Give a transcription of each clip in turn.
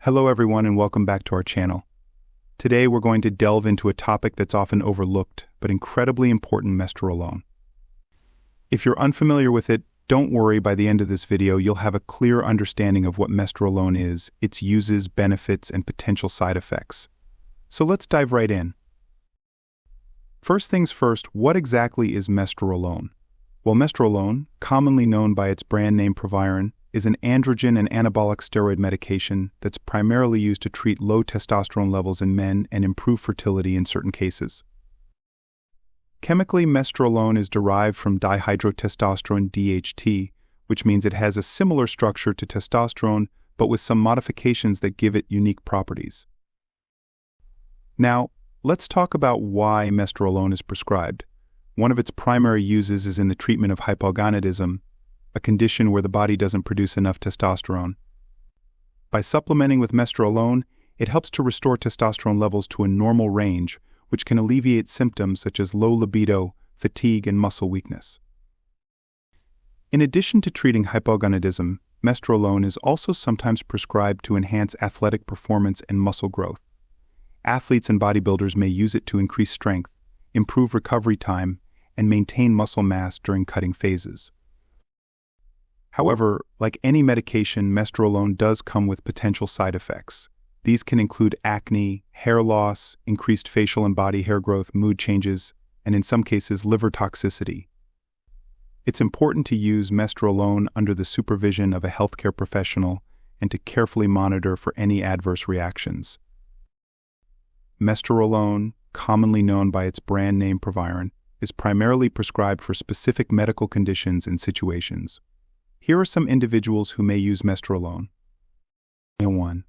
Hello everyone and welcome back to our channel. Today we're going to delve into a topic that's often overlooked, but incredibly important: Mesterolone. If you're unfamiliar with it, don't worry, by the end of this video you'll have a clear understanding of what Mesterolone is, its uses, benefits, and potential side effects. So let's dive right in. First things first, what exactly is Mesterolone? Well, Mesterolone, commonly known by its brand name Proviron, is an androgen and anabolic steroid medication that's primarily used to treat low testosterone levels in men and improve fertility in certain cases. Chemically, Mesterolone is derived from dihydrotestosterone DHT, which means it has a similar structure to testosterone, but with some modifications that give it unique properties. Now, let's talk about why Mesterolone is prescribed. One of its primary uses is in the treatment of hypogonadism, a condition where the body doesn't produce enough testosterone. By supplementing with Mesterolone, it helps to restore testosterone levels to a normal range, which can alleviate symptoms such as low libido, fatigue, and muscle weakness. In addition to treating hypogonadism, Mesterolone is also sometimes prescribed to enhance athletic performance and muscle growth. Athletes and bodybuilders may use it to increase strength, improve recovery time, and maintain muscle mass during cutting phases. However, like any medication, Mesterolone does come with potential side effects. These can include acne, hair loss, increased facial and body hair growth, mood changes, and in some cases, liver toxicity. It's important to use Mesterolone under the supervision of a healthcare professional and to carefully monitor for any adverse reactions. Mesterolone, commonly known by its brand name Proviron, is primarily prescribed for specific medical conditions and situations. Here are some individuals who may use Mesterolone. 1.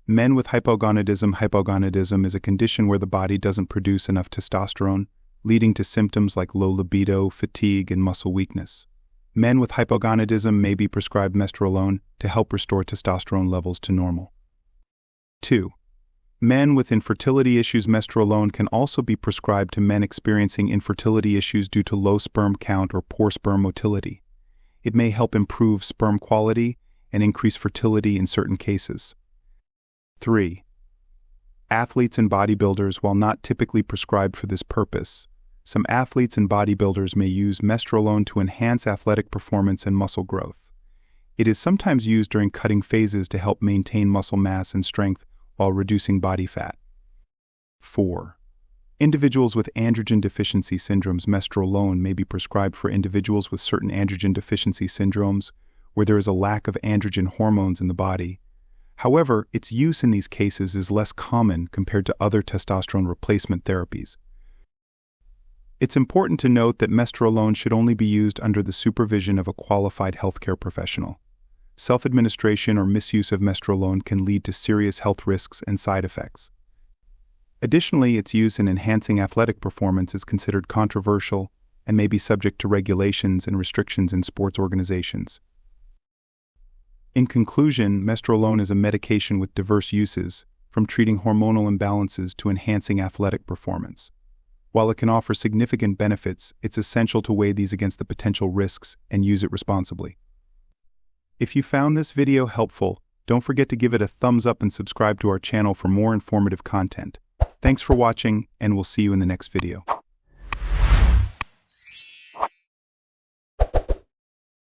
Men with hypogonadism. Hypogonadism is a condition where the body doesn't produce enough testosterone, leading to symptoms like low libido, fatigue, and muscle weakness. Men with hypogonadism may be prescribed Mesterolone to help restore testosterone levels to normal. 2. Men with infertility issues. Mesterolone can also be prescribed to men experiencing infertility issues due to low sperm count or poor sperm motility. It may help improve sperm quality and increase fertility in certain cases. 3. Athletes and bodybuilders. While not typically prescribed for this purpose, some athletes and bodybuilders may use Mesterolone to enhance athletic performance and muscle growth. It is sometimes used during cutting phases to help maintain muscle mass and strength while reducing body fat. 4. Individuals with androgen deficiency syndromes. Mesterolone may be prescribed for individuals with certain androgen deficiency syndromes where there is a lack of androgen hormones in the body. However, its use in these cases is less common compared to other testosterone replacement therapies. It's important to note that Mesterolone should only be used under the supervision of a qualified healthcare professional. Self-administration or misuse of Mesterolone can lead to serious health risks and side effects. Additionally, its use in enhancing athletic performance is considered controversial and may be subject to regulations and restrictions in sports organizations. In conclusion, Mesterolone is a medication with diverse uses, from treating hormonal imbalances to enhancing athletic performance. While it can offer significant benefits, it's essential to weigh these against the potential risks and use it responsibly. If you found this video helpful, don't forget to give it a thumbs up and subscribe to our channel for more informative content. Thanks for watching, and we'll see you in the next video.